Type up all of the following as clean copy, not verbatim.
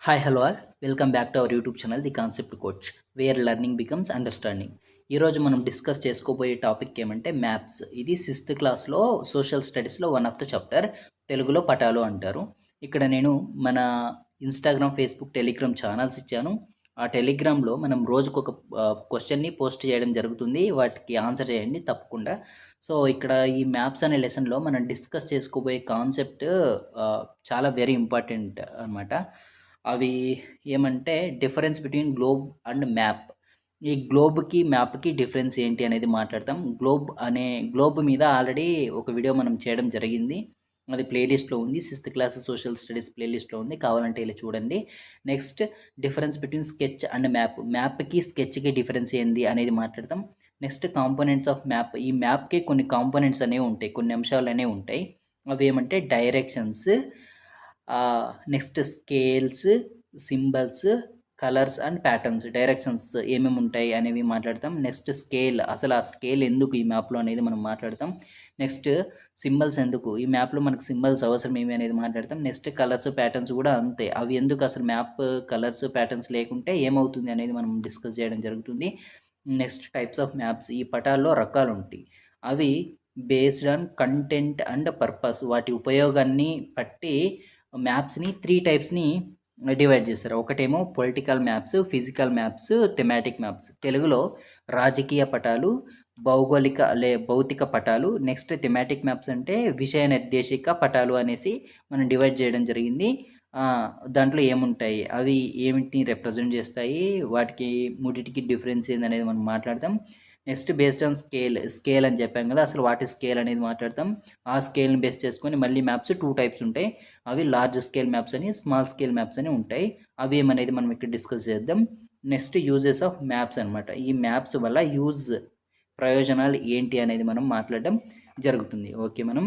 Hi hello all welcome back to our YouTube channel the concept coach where learning becomes understanding. ఈరోజు మనం discuss చేసుకోబోయే topic ఏమంటే maps. ఇది sixth క్లాస్లో social స్టడీస్లో వన్ ఆఫ్ ద చాప్టర్, తెలుగులో పటాలు అంటారు. ఇక్కడ నేను మన ఇన్స్టాగ్రామ్, ఫేస్బుక్, టెలిగ్రామ్ ఛానల్స్ ఇచ్చాను. ఆ టెలిగ్రామ్లో మనం రోజుకొక క్వశ్చన్ని పోస్ట్ చేయడం జరుగుతుంది. వాటికి ఆన్సర్ చేయండి తప్పకుండా. సో ఇక్కడ ఈ మ్యాప్స్ అనే లెసన్లో మనం డిస్కస్ చేసుకోబోయే కాన్సెప్ట్ చాలా వెరీ ఇంపార్టెంట్ అనమాట. అవి ఏమంటే difference between globe and map. ఈ గ్లోబ్‌కి, మ్యాప్‌కి డిఫరెన్స్ ఏంటి అనేది మాట్లాడతాం. గ్లోబ్ మీద ఆల్రెడీ ఒక వీడియో మనం చేయడం జరిగింది. అది ప్లేలిస్ట్‌లో ఉంది. సిక్స్త్ క్లాస్ సోషల్ స్టడీస్ ప్లేలిస్ట్‌లో ఉంది. కావాలంటే ఎళ్లి చూడండి. Next difference between sketch and map. మ్యాప్‌కి, స్కెచ్‌కి డిఫరెన్స్ ఏంది అనేది మాట్లాడతాం. Next components of map. ఈ మ్యాప్‌కి కొన్ని కాంపోనెంట్స్ అనేవి ఉంటాయి. కొన్ని అంశాలనేవి ఉంటాయి. అవేమంటే directions, next scales, symbols, colours and patterns. Directions ఏమేమి ఉంటాయి అనేవి మాట్లాడతాం. నెక్స్ట్ స్కేల్, అసలు ఆ స్కేల్ ఎందుకు ఈ మ్యాప్‌లో అనేది మనం మాట్లాడతాం. నెక్స్ట్ సింబల్స్ ఎందుకు ఈ మ్యాప్‌లో మనకు సింబల్స్ అవసరం ఏమి అనేది మాట్లాడతాం. నెక్స్ట్ కలర్స్, ప్యాటర్న్స్ కూడా అంతే. అవి ఎందుకు అసలు మ్యాప్ కలర్స్, ప్యాటర్న్స్ లేకుంటే ఏమవుతుంది అనేది మనం డిస్కస్ చేయడం జరుగుతుంది. Next types of maps. ఈ పటాల్లో రకాలుంటాయి. అవి based on content and purpose. వాటి ఉపయోగాన్ని బట్టి మ్యాప్స్‌ని 3 టైప్స్‌ని డివైడ్ చేస్తారు. ఒకటేమో political maps, physical maps, thematic maps. తెలుగులో రాజకీయ పటాలు, భౌతిక పటాలు. నెక్స్ట్ థెమాటిక్ మ్యాప్స్ అంటే విషయ నిర్దేశిక పటాలు అనేసి మనం డివైడ్ చేయడం జరిగింది. దాంట్లో ఏముంటాయి, అవి ఏమిటిని రిప్రజెంట్ చేస్తాయి, వాటికి మూడిటికి డిఫరెన్స్ ఏందనేది మనం మాట్లాడతాం. నెక్స్ట్ బేస్డ్ ఆన్ స్కేల్ అని చెప్పాం కదా! అసలు వాట్ ఈస్ స్కేల్ అనేది మాట్లాడతాం. ఆ స్కేల్‌ని బేస్ చేసుకొని మళ్ళీ మ్యాప్స్ 2 టైప్స్ ఉంటాయి. అవి లార్జ్ స్కేల్ మ్యాప్స్ అని, స్మాల్ స్కేల్ మ్యాప్స్ అని ఉంటాయి. అవి ఏమనేది మనం ఇక్కడ డిస్కస్ చేద్దాం. నెక్స్ట్ యూజెస్ ఆఫ్ మ్యాప్స్ అనమాట. ఈ మ్యాప్స్ వల్ల ప్రయోజనాలు ఏంటి అనేది మనం మాట్లాడడం జరుగుతుంది. ఓకే, మనం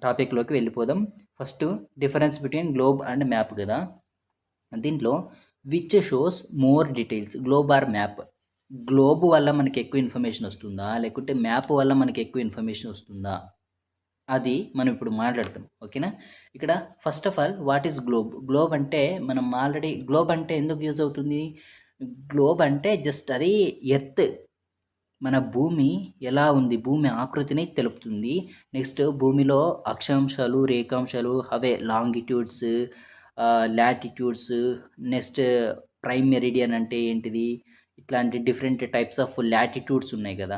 టాపిక్‌లోకి వెళ్ళిపోదాం. First difference between globe and map కదా! దీంట్లో which shows more details, globe or map? Globe వల్ల మనకి ఎక్కువ ఇన్ఫర్మేషన్ వస్తుందా? లేకుంటే మ్యాప్ వల్ల మనకి ఎక్కువ ఇన్ఫర్మేషన్ వస్తుందా? అది మనం ఇప్పుడు మాట్లాడతాం. ఓకేనా? ఇక్కడ first of all what is globe? Globe అంటే మనం ఆల్రెడీ గ్లోబ్ అంటే ఎందుకు యూజ్ అవుతుంది? గ్లోబ్ అంటే జస్ట్ అది ఎర్త్, మన భూమి ఎలా ఉంది, భూమి ఆకృతిని తెలుపుతుంది. నెక్స్ట్ భూమిలో అక్షాంశాలు, రేఖాంశాలు, అవే longitudes, latitudes, next prime meridian అంటే ఏంటిది? ఇట్లాంటి డిఫరెంట్ టైప్స్ ఆఫ్ లాటిట్యూడ్స్ ఉన్నాయి కదా!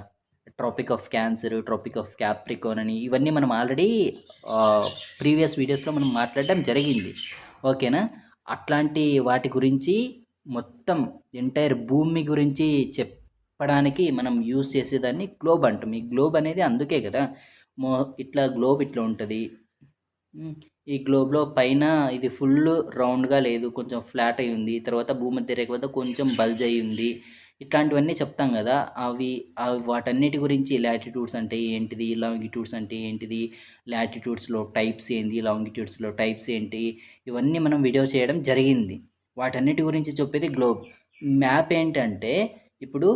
Tropic of cancer, tropic of capricorn అని ఇవన్నీ మనం ఆల్రెడీ ప్రీవియస్ వీడియోస్‌లో మనం మాట్లాడడం జరిగింది. ఓకేనా? అట్లాంటి వాటి గురించి మొత్తం ఎంటైర్ భూమి గురించి చెప్పడానికి మనం యూజ్ చేసేదాన్ని గ్లోబ్ అంటాం. ఈ గ్లోబ్ అనేది అందుకే కదా! మొ ఇట్లా గ్లోబ్ ఇట్లా ఉంటది. ఈ గ్లోబ్‌లో పైన ఇది ఫుల్లు రౌండ్‌గా లేదు. కొంచెం ఫ్లాట్ అయ్యి ఉంది. తర్వాత భూమధ్య రేఖ వద్ద కొంచెం బల్జ్ అయ్యి ఉంది. ఇట్లాంటివన్నీ చెప్తాం గదా! అవి వాటన్నిటి గురించి లాటిట్యూడ్స్ అంటే ఏంటిది? లాంగిట్యూడ్స్ అంటే ఏంటిది? లాటిట్యూడ్స్‌లో టైప్స్ ఏంది? లాంగిట్యూడ్స్‌లో టైప్స్ ఏంటి? ఇవన్నీ మనం వీడియో చేయడం జరిగింది. వాటన్నిటి గురించి చెప్పేది గ్లోబ్. మ్యాప్ ఏంటంటే ఇప్పుడు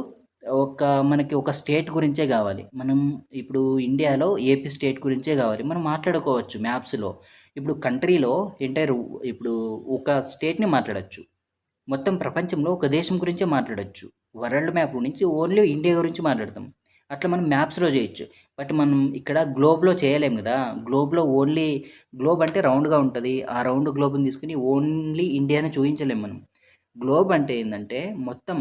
మనకి ఒక స్టేట్ గురించే గావాలి. మనం ఇప్పుడు ఇండియాలో ఏపీ స్టేట్ గురించే గావాలి. మనం మాట్లాడుకోవచ్చు మ్యాప్స్‌లో. ఇప్పుడు కంట్రీలో ఎంటైర్ ఇప్పుడు ఒక స్టేట్‌ని మాట్లాడొచ్చు. మొత్తం ప్రపంచంలో ఒక దేశం గురించే మాట్లాడొచ్చు. వరల్డ్ మ్యాప్ నుంచి ఓన్లీ ఇండియా గురించి మాట్లాడతాం. అట్లా మనం మ్యాప్స్‌లో జేయొచ్చు. బట్ మనం ఇక్కడ గ్లోబ్‌లో చేయలేం గదా! గ్లోబ్‌లో ఓన్లీ గ్లోబ్ అంటే రౌండ్‌గా ఉంటది. ఆ రౌండ్ గ్లోబ్‌ని తీసుకొని ఓన్లీ ఇండియానే చూయించలేం మనం. గ్లోబ్ అంటే ఏందంటే మొత్తం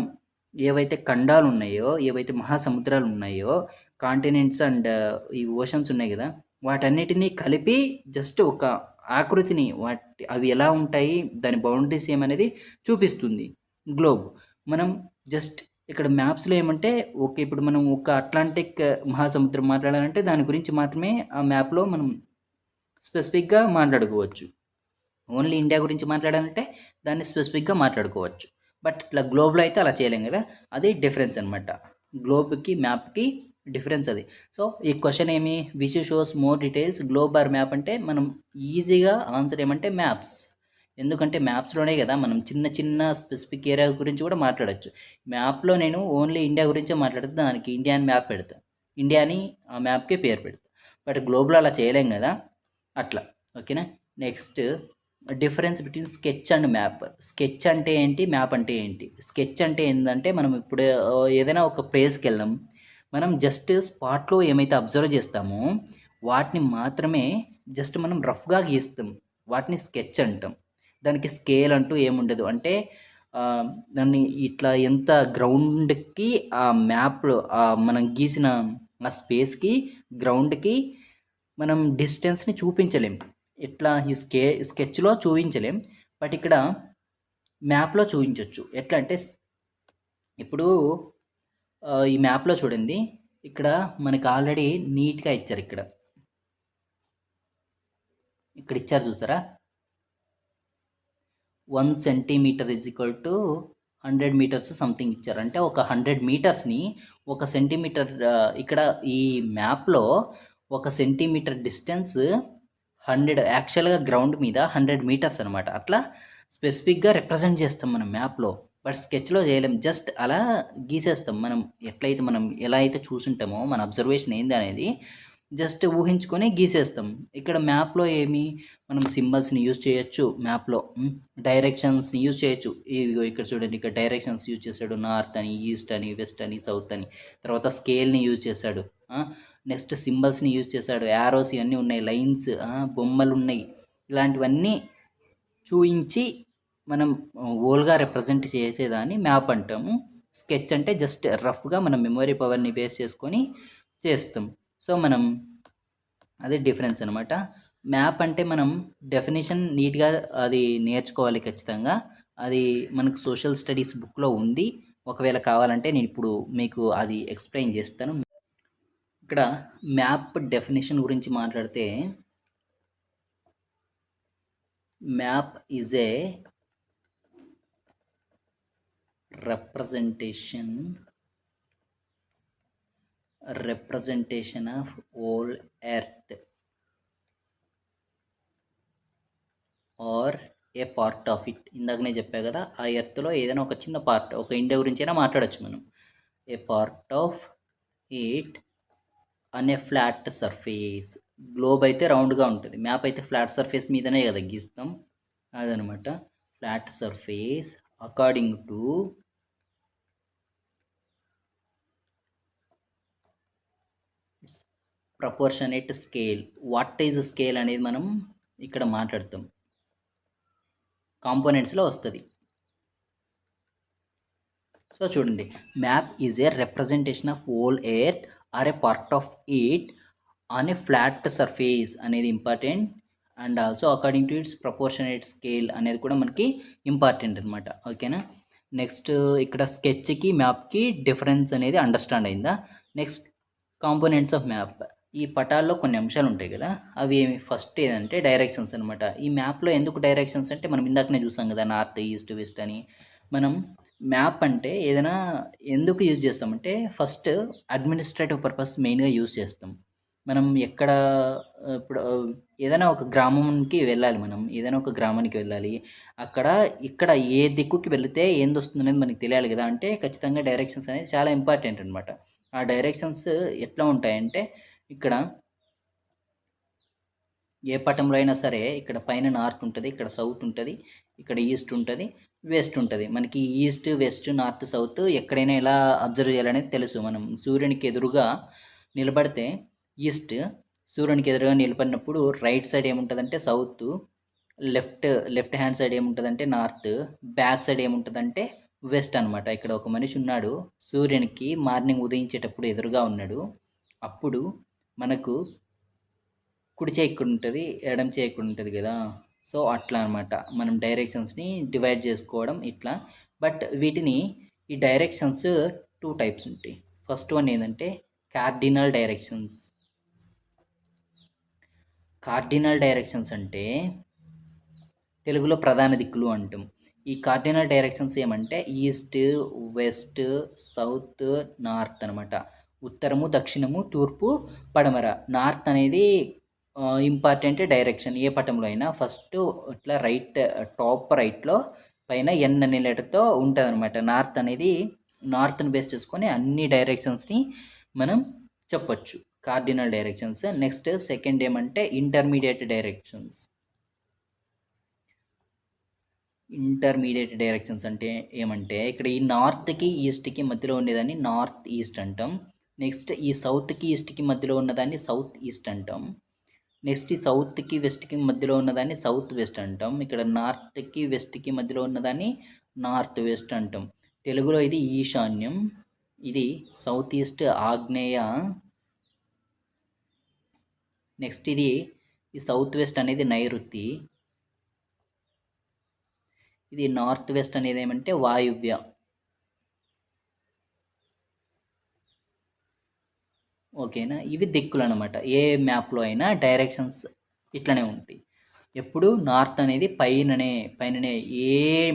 ఏవైతే ఖండాలున్నాయో, ఏవైతే మహాసముద్రాలున్నాయో, కాంటినెంట్స్ అండ్ ఈ ఓషన్స్ ఉన్నాయి గదా! వాటన్నిటిని కలిపి జస్ట్ ఒక ఆకృతిని అవి ఎలా ఉంటాయి, దాని బౌండరీస్ ఏమనేది చూపిస్తుంది గ్లోబ్. మనం జస్ట్ ఇక్కడ మ్యాప్స్‌లో ఏమంటే ఓకే. ఇప్పుడు మనం ఒక అట్లాంటిక్ మహాసముద్రం మాట్లాడాలంటే దాని గురించి మాత్రమే ఆ మ్యాప్‌లో మనం స్పెసిఫిక్‌గా మాట్లాడుకోవచ్చు. ఓన్లీ ఇండియా గురించి మాట్లాడాలంటే దాన్ని స్పెసిఫిక్‌గా మాట్లాడుకోవచ్చు. బట్ ఇట్లా గ్లోబ్‌లో అయితే అలా చేయలేం గదా! అది డిఫరెన్స్ అనమాట. గ్లోబ్‌కి, మ్యాప్‌కి డిఫరెన్స్ అది. సో, ఈ question which shows more details globe or map అంటే మనం ఈజీగా ఆన్సర్ ఏమంటే మ్యాప్స్. ఎందుకంటే మ్యాప్స్‌లోనే గదా మనం చిన్న చిన్న స్పెసిఫిక్ ఏరియా గురించి కూడా మాట్లాడొచ్చు. మ్యాప్‌లో నేను ఓన్లీ ఇండియా గురించే మాట్లాడితే దానికి ఇండియా అని మ్యాప్ పెడతా. ఇండియా అని ఆ మ్యాప్‌కే పేరు పెడతా. బట్ గ్లోబ్‌లో అలా చేయలేం గదా! అట్లా. ఓకేనా? Next difference between sketch and map. Sketch అంటే ఏంటి? మ్యాప్ అంటే ఏంటి? స్కెచ్ అంటే ఏందంటే మనం ఇప్పుడు ఏదైనా ఒక ప్లేస్‌కెళ్ళాం. మనం జస్ట్ స్పాట్‌లో ఏమైతే అబ్జర్వ్ చేస్తామో వాటిని మాత్రమే జస్ట్ మనం రఫ్‌గా గీస్తాం. వాటిని స్కెచ్ అంటాం. దానికి స్కేల్ అంటూ ఏముండదు. అంటే దాన్ని ఇట్లా ఎంత గ్రౌండ్‌కి ఆ మ్యాప్‌లో మనం గీసిన ఆ స్పేస్‌కి, గ్రౌండ్‌కి మనం డిస్టెన్స్‌ని చూపించలేం. ఇట్లా ఈ స్కెచ్‌లో చూయించలేం. బట్ ఇక్కడ మ్యాప్‌లో చూయించొచ్చు. ఎట్లా అంటే ఇప్పుడు ఈ మ్యాప్‌లో చూడండి. ఇక్కడ మనకి ఆల్రెడీ నీట్‌గా ఇచ్చారిక్కడ. ఇక్కడ ఇచ్చారు చూసారా? 1 centimetre is equal to 100 metres something ఇచ్చారు. అంటే ఒక 100 మీటర్స్‌ని ఒక సెంటీమీటర్ ఇక్కడ ఈ మ్యాప్‌లో ఒక సెంటీమీటర్ డిస్టెన్స్ 100 యాక్చువల్‌గా గ్రౌండ్ మీద 100 మీటర్స్ అనమాట. అట్లా స్పెసిఫిక్‌గా రిప్రజెంట్ చేస్తాం మనం మ్యాప్‌లో. బట్ స్కెచ్‌లో చేయలేం. జస్ట్ అలా గీసేస్తాం. మనం ఎలా అయితే చూసుంటామో మన అబ్జర్వేషన్ ఏంది అనేది జస్ట్ ఊహించుకొని గీసేస్తాం. ఇక్కడ మ్యాప్‌లో మనం సింబల్స్‌ని యూజ్ చేయొచ్చు మ్యాప్‌లో. డైరెక్షన్స్‌ని యూజ్ చేయొచ్చు. ఇదిగో ఇక్కడ చూడండి. ఇక్కడ డైరెక్షన్స్ యూజ్ చేశాడు. నార్త్ అని, ఈస్ట్ అని, వెస్ట్ అని, సౌత్ అని. తర్వాత స్కేల్‌ని యూజ్ చేశాడు. నెక్స్ట్ సింబల్స్‌ని యూజ్ చేశాడు. యారోస్ ఇవన్నీ ఉన్నాయి. లైన్స్, బొమ్మలున్నాయి. ఇలాంటివన్నీ చూయించి మనం ఓల్‌గా రిప్రజెంట్ చేసేదాన్ని మ్యాప్ అంటాము. స్కెచ్ అంటే జస్ట్ రఫ్‌గా మన మెమరీ పవర్‌ని బేస్ చేసుకొని చేస్తాం. సో, మనం అదే డిఫరెన్స్ అనమాట. మ్యాప్ అంటే మనం డెఫినిషన్ నీట్‌గా అది నేర్చుకోవాలి ఖచ్చితంగా. అది మనకు సోషల్ స్టడీస్ బుక్‌లో ఉంది. ఒకవేళ కావాలంటే నేనిప్పుడు మీకు అది ఎక్స్‌ప్లెయిన్ చేస్తాను. ఇక్కడ మ్యాప్ డెఫినిషన్ గురించి మాట్లాడితే map is A representation of whole earth or A part of it. ఇందాక నేను చెప్పా కదా, ఆ ఎర్త్లో ఏదైనా ఒక చిన్న పార్ట్, ఒక ఇండియా గురించి అయినా మాట్లాడచ్చు మనం. ఏ పార్ట్ ఆఫ్ ఇట్ అనే ఫ్లాట్ సర్ఫేస్. గ్లోబ్ అయితే రౌండ్గా ఉంటుంది, మ్యాప్ అయితే ఫ్లాట్ సర్ఫేస్ మీదనే కదా గీస్తాం. అదనమాట flat surface according to proportionate scale. What is scale అనేది మనం ఇక్కడ మాట్లాడతాం. కాంపోనెంట్స్లో వస్తుంది. సో చూడండి, map is a representation of whole earth or a part of it on a flat surface అనేది important. And also according to its proportionate scale అనేది కూడా మనకి ఇంపార్టెంట్ అనమాట. ఓకేనా. నెక్స్ట్ ఇక్కడ స్కెచ్కి మ్యాప్కి డిఫరెన్స్ అనేది అండర్స్టాండ్ అయిందా. Next components of map. ఈ పటాల్లో కొన్ని అంశాలు ఉంటాయి కదా, అవి ఫస్ట్ ఏదంటే డైరెక్షన్స్ అనమాట. ఈ మ్యాప్లో ఎందుకు డైరెక్షన్స్ అంటే మనం ఇందాకనే చూసాం కదా, నార్త్, ఈస్ట్, వెస్ట్ అని. మనం మ్యాప్ అంటే ఏదైనా ఎందుకు యూజ్ చేస్తామంటే ఫస్ట్ అడ్మినిస్ట్రేటివ్ పర్పస్ మెయిన్గా యూజ్ చేస్తాం. మనం ఎక్కడ ఇప్పుడు ఏదైనా ఒక గ్రామంకి వెళ్ళాలి, మనం ఏదైనా ఒక గ్రామానికి వెళ్ళాలి. అక్కడ ఇక్కడ ఏ దిక్కుకి వెళితే ఏందొస్తుంది అనేది మనకి తెలియాలి కదా. అంటే ఖచ్చితంగా డైరెక్షన్స్ అనేది చాలా ఇంపార్టెంట్ అనమాట. ఆ డైరెక్షన్స్ ఎట్లా ఉంటాయంటే ఇక్కడ ఏ పటంలో అయినా సరే ఇక్కడ పైన నార్త్ ఉంటుంది, ఇక్కడ సౌత్ ఉంటుంది, ఇక్కడ ఈస్ట్ ఉంటుంది, వెస్ట్ ఉంటుంది. మనకి ఈస్ట్, వెస్ట్, నార్త్, సౌత్ ఎక్కడైనా ఎలా అబ్జర్వ్ చేయాలనేది తెలుసు. మనం సూర్యునికి ఎదురుగా నిలబడితే ఈస్ట్, సూర్యునికి ఎదురుగా నిలబడినప్పుడు రైట్ సైడ్ ఏముంటుందంటే south, left left hand side ఏముంటుందంటే నార్త్, బ్యాక్ సైడ్ ఏముంటుందంటే వెస్ట్ అనమాట. ఇక్కడ ఒక మనిషి ఉన్నాడు, సూర్యునికి మార్నింగ్ ఉదయించేటప్పుడు ఎదురుగా ఉన్నాడు. అప్పుడు మనకు కుడి చేయి ఇక్కడ ఉంటుంది, ఎడమ చేయి ఇక్కడ ఉంటుంది కదా. సో అట్లా అనమాట మనం డైరెక్షన్స్ని డివైడ్ చేసుకోవడం ఇట్లా. బట్ వీటిని ఈ డైరెక్షన్స్ 2 టైప్స్ ఉంటాయి. ఫస్ట్ వన్ ఏంటంటే కార్డినల్ డైరెక్షన్స్. కార్డినల్ డైరెక్షన్స్ అంటే తెలుగులో ప్రధాన దిక్కులు అంటాం. ఈ కార్డినల్ డైరెక్షన్స్ ఏమంటే ఈస్ట్, వెస్ట్, సౌత్, నార్త్ అనమాట. ఉత్తరము, దక్షిణము, తూర్పు, పడమర. నార్త్ అనేది ఇంపార్టెంట్ డైరెక్షన్ ఏ పటంలో అయినా. ఫస్ట్ ఇట్లా రైట్, టాప్ రైట్లో పైన ఎన్ అనే లెటర్తో ఉంటుంది అనమాట. నార్త్ అనేది నార్త్ని బేస్ చేసుకొని అన్ని డైరెక్షన్స్ని మనం చెప్పొచ్చు, కార్డినల్ డైరెక్షన్స్. నెక్స్ట్ సెకండ్ ఏమంటే ఇంటర్మీడియట్ డైరెక్షన్స్. ఇంటర్మీడియట్ డైరెక్షన్స్ అంటే ఏమంటే ఇక్కడ ఈ నార్త్కి ఈస్ట్కి మధ్యలో ఉండేదాన్ని నార్త్ ఈస్ట్ అంటాం. నెక్స్ట్ ఈ సౌత్కి ఈస్ట్కి మధ్యలో ఉన్నదాన్ని సౌత్ ఈస్ట్ అంటాం. నెక్స్ట్ ఈ సౌత్కి వెస్ట్కి మధ్యలో ఉన్నదాన్ని సౌత్ వెస్ట్ అంటాం. ఇక్కడ నార్త్కి వెస్ట్కి మధ్యలో ఉన్నదాన్ని నార్త్ వెస్ట్ అంటాం. తెలుగులో ఇది ఈశాన్యం, ఇది సౌత్ ఈస్ట్ ఆగ్నేయ, నెక్స్ట్ ఇది ఈ సౌత్ వెస్ట్ అనేది నైరుతి, ఇది నార్త్ వెస్ట్ అనేది ఏమంటే వాయువ్య. ఓకేనా, ఇవి దిక్కులు అనమాట. ఏ మ్యాప్లో అయినా డైరెక్షన్స్ ఇట్లనే ఉంటాయి. ఎప్పుడు నార్త్ అనేది పైననే ఏ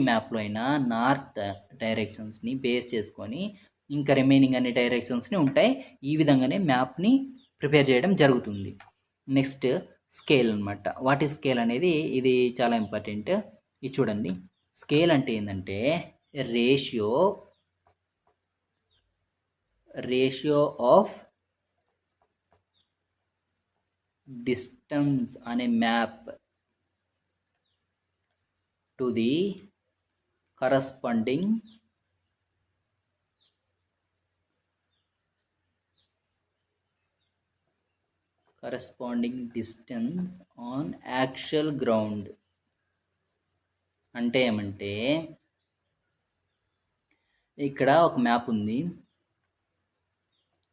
మ్యాప్లో అయినా నార్త్ డైరెక్షన్స్ని బేస్ చేసుకొని ఇంకా రిమైనింగ్ అన్ని డైరెక్షన్స్ని ఉంటాయి. ఈ విధంగానే మ్యాప్ని ప్రిపేర్ చేయడం జరుగుతుంది. నెక్స్ట్ స్కేల్ అనమాట. వాట్ ఈస్ స్కేల్ అనేది ఇది చాలా ఇంపార్టెంట్. ఇది చూడండి, స్కేల్ అంటే ఏంటంటే ratio of distance on a map to the corresponding distance on actual ground. అంటే ఏమంటే ఇక్కడ ఒక మ్యాప్ ఉంది,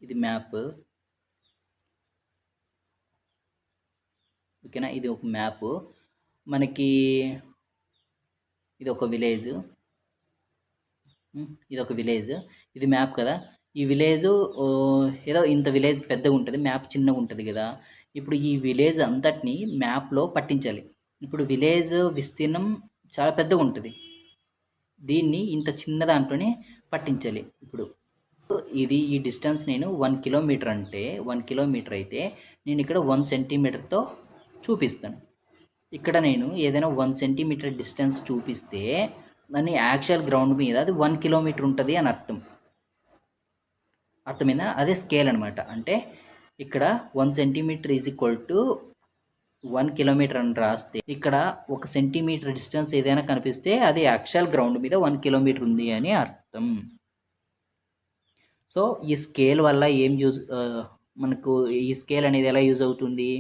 ఇది మ్యాప్. ఓకేనా, ఇది ఒక మ్యాప్. మనకి ఇది ఒక విలేజ్, ఇది మ్యాప్ కదా. ఈ విలేజ్ ఏదో ఇంత విలేజ్ పెద్దగా ఉంటుంది, మ్యాప్ చిన్నగా ఉంటుంది కదా. ఇప్పుడు ఈ విలేజ్ అంతటిని మ్యాప్లో పట్టించాలి. ఇప్పుడు విలేజ్ విస్తీర్ణం చాలా పెద్దగా ఉంటుంది, దీన్ని ఇంత చిన్న దాంట్లోనే పట్టించాలి. ఇప్పుడు ఇది ఈ డిస్టెన్స్ నేను 1 కిలోమీటర్ అంటే 1 కిలోమీటర్ అయితే నేను ఇక్కడ 1 సెంటీమీటర్తో చూపిస్తాను. ఇక్కడ నేను ఏదైనా 1 సెంటీమీటర్ డిస్టెన్స్ చూపిస్తే దాన్ని యాక్చువల్ గ్రౌండ్ మీద అది 1 కిలోమీటర్ ఉంటుంది అని అర్థమైందా? అదే స్కేల్ అనమాట. అంటే ఇక్కడ 1 centimetre is equal to 1 kilometre అని రాస్తే ఇక్కడ 1 సెంటీమీటర్ డిస్టెన్స్ ఏదైనా కనిపిస్తే అది యాక్చువల్ గ్రౌండ్ మీద 1 కిలోమీటర్ ఉంది అని అర్థం. సో ఈ స్కేల్ వల్ల ఏం మనకు ఈ స్కేల్ అనేది ఎలా యూజ్ అవుతుంది?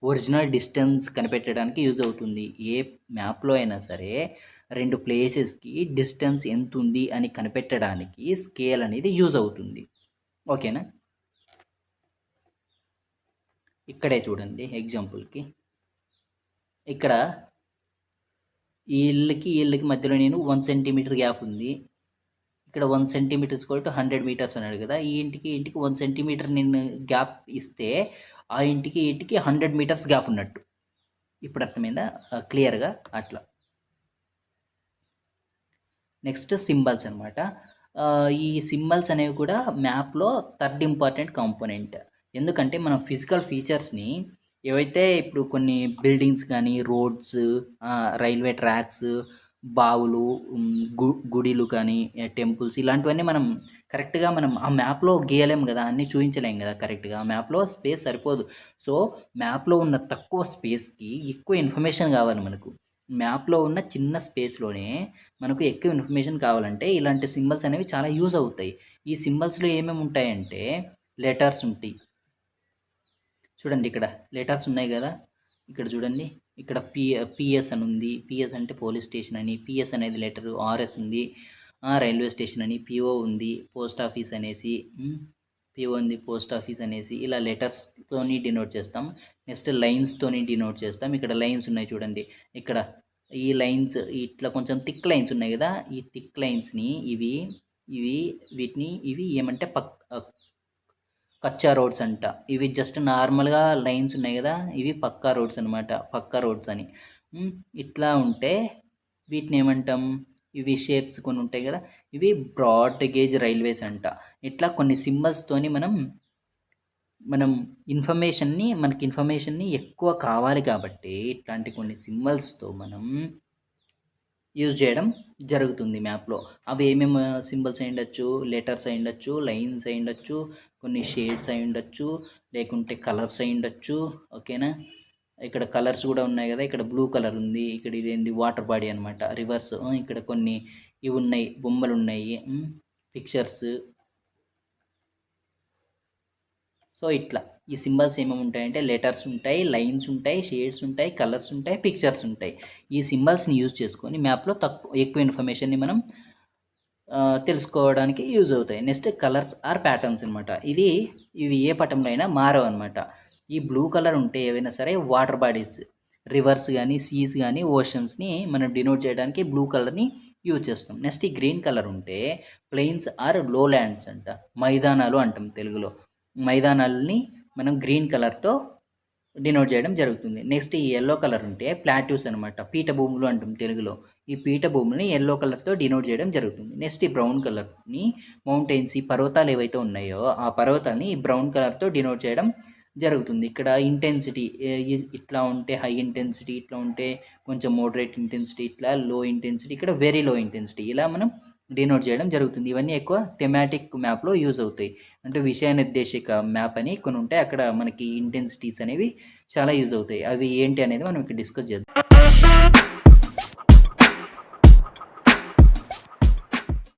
ఒరిజినల్ డిస్టెన్స్ కనిపెట్టడానికి యూజ్ అవుతుంది. ఏ మ్యాప్లో అయినా సరే 2 ప్లేసెస్కి డిస్టెన్స్ ఎంత ఉంది అని కనిపెట్టడానికి స్కేల్ అనేది యూజ్ అవుతుంది. ఓకేనా, ఇక్కడే చూడండి ఎగ్జాంపుల్కి. ఇక్కడ ఈ ఇళ్ళకి మధ్యలో నేను 1 సెంటీమీటర్ గ్యాప్ ఉంది. ఇక్కడ 1 సెంటీమీటర్ ఈక్వల్ టు 100 మీటర్స్ అన్నాడు కదా. ఈ ఇంటికి 1 సెంటీమీటర్ నేను గ్యాప్ ఇస్తే ఆ ఇంటికి 100 మీటర్స్ గ్యాప్ ఉన్నట్టు. ఇప్పుడు అర్థమైందా క్లియర్గా? అట్లా. నెక్స్ట్ సింబల్స్ అనమాట. ఈ సింబల్స్ అనేవి కూడా మ్యాప్లో థర్డ్ ఇంపార్టెంట్ కాంపోనెంట్. ఎందుకంటే మనం ఫిజికల్ ఫీచర్స్ని ఏవైతే ఇప్పుడు కొన్ని బిల్డింగ్స్ కానీ రోడ్స్, రైల్వే ట్రాక్స్, బావులు, గుడిలు కానీ టెంపుల్స్ ఇలాంటివన్నీ మనం కరెక్ట్గా మనం ఆ మ్యాప్లో గీయలేము కదా, అన్నీ చూపించలేము కదా కరెక్ట్గా. ఆ మ్యాప్లో స్పేస్ సరిపోదు. సో మ్యాప్లో ఉన్న తక్కువ స్పేస్కి ఎక్కువ ఇన్ఫర్మేషన్ కావాలి మనకు. మ్యాప్లో ఉన్న చిన్న స్పేస్లోనే మనకు ఎక్కువ ఇన్ఫర్మేషన్ కావాలంటే ఇలాంటి సింబల్స్ అనేవి చాలా యూజ్ అవుతాయి. ఈ సింబల్స్లో ఏమేమి ఉంటాయంటే లెటర్స్ ఉంటాయి. చూడండి ఇక్కడ లెటర్స్ ఉన్నాయి కదా. ఇక్కడ చూడండి, ఇక్కడ పిఎస్ అని ఉంది. పిఎస్ అంటే పోలీస్ స్టేషన్ అని. పిఎస్ అనేది లెటరు. ఆర్ఎస్ ఉంది, రైల్వే స్టేషన్ అని. పిఓ ఉంది, పోస్ట్ ఆఫీస్ అనేసి. పిఓ ఉంది, పోస్ట్ ఆఫీస్ అనేసి. ఇలా లెటర్స్తోని డినోట్ చేస్తాం. నెక్స్ట్ లైన్స్తోని డినోట్ చేస్తాం. ఇక్కడ లైన్స్ ఉన్నాయి చూడండి. ఇక్కడ ఈ లైన్స్ ఇట్లా కొంచెం థిక్ లైన్స్ ఉన్నాయి కదా. ఈ థిక్ లైన్స్ని ఇవి ఏమంటే కచ్చా రోడ్స్ అంట. ఇవి జస్ట్ నార్మల్గా లైన్స్ ఉన్నాయి కదా, ఇవి పక్కా రోడ్స్ అనమాట. పక్కా రోడ్స్ అని. ఇట్లా ఉంటే వీటిని ఏమంటాం? ఇవి షేప్స్ కొన్ని ఉంటాయి కదా, ఇవి బ్రాడ్ గేజ్ రైల్వేస్ అంట. ఇట్లా కొన్ని సింబల్స్తోని మనకి ఇన్ఫర్మేషన్ని ఎక్కువ కావాలి కాబట్టి ఇట్లాంటి కొన్ని సింబల్స్తో మనం యూజ్ చేయడం జరుగుతుంది మ్యాప్లో. అవి ఏమేమి సింబల్స్ అయి ఉండొచ్చు? లెటర్స్ అయి ఉండొచ్చు, లైన్స్ అయి ఉండొచ్చు, కొన్ని షేడ్స్ అయి ఉండొచ్చు, లేకుంటే కలర్స్ అయి ఉండొచ్చు. ఓకేనా, ఇక్కడ కలర్స్ కూడా ఉన్నాయి కదా, ఇక్కడ బ్లూ కలర్ ఉంది, ఇక్కడ ఇదేంది వాటర్ బాడీ అనమాట, రివర్స్. ఇక్కడ కొన్ని ఇవి ఉన్నాయి, బొమ్మలు ఉన్నాయి, పిక్చర్స్. సో ఇట్లా ఈ సింబల్స్ ఏమేమి ఉంటాయంటే లెటర్స్ ఉంటాయి, లైన్స్ ఉంటాయి, షేడ్స్ ఉంటాయి, కలర్స్ ఉంటాయి, పిక్చర్స్ ఉంటాయి. ఈ సింబల్స్ని యూజ్ చేసుకొని మ్యాప్లో ఎక్కువ ఇన్ఫర్మేషన్ని మనం తెలుసుకోవడానికి యూజ్ అవుతాయి. నెక్స్ట్ కలర్స్ ఆర్ ప్యాటర్న్స్ అనమాట. ఇవి ఏ పటంలో అయినా మారవు అనమాట. ఈ బ్లూ కలర్ ఉంటే ఏవైనా సరే వాటర్ బాడీస్, రివర్స్ కానీ, సీస్ కానీ, ఓషన్స్ని మనం డినోట్ చేయడానికి బ్లూ కలర్ని యూజ్ చేస్తాం. నెక్స్ట్ ఈ గ్రీన్ కలర్ ఉంటే ప్లెయిన్స్ ఆర్ లో ల్యాండ్స్ అంట, మైదానాలు అంటాం తెలుగులో. మైదానాలని మనం గ్రీన్ కలర్తో డినోట్ చేయడం జరుగుతుంది. నెక్స్ట్ ఈ ఎల్లో కలర్ ఉంటే ప్లాట్యూస్ అనమాట, పీఠభూములు అంటాం తెలుగులో. ఈ పీఠభూములని ఎల్లో కలర్తో డినోట్ చేయడం జరుగుతుంది. నెక్స్ట్ ఈ బ్రౌన్ కలర్ని మౌంటైన్స్, ఈ పర్వతాలు ఏవైతే ఉన్నాయో ఆ పర్వతాలని ఈ బ్రౌన్ కలర్తో డినోట్ చేయడం జరుగుతుంది. ఇక్కడ ఇంటెన్సిటీ ఇట్లా ఉంటే హై ఇంటెన్సిటీ, ఇట్లా ఉంటే కొంచెం మోడరేట్ ఇంటెన్సిటీ, ఇట్లా లో ఇంటెన్సిటీ, ఇక్కడ వెరీ లో ఇంటెన్సిటీ, ఇలా మనం డినోట్ చేయడం జరుగుతుంది. ఇవన్నీ ఎక్కువ థెమాటిక్ మ్యాప్లో యూజ్ అవుతాయి. అంటే విషయ నిర్దేశిక మ్యాప్ అని కొన్ని ఉంటాయి, అక్కడ మనకి ఇంటెన్సిటీస్ అనేవి చాలా యూజ్ అవుతాయి. అవి ఏంటి అనేది మనం ఇక్కడ డిస్కస్ చేద్దాం.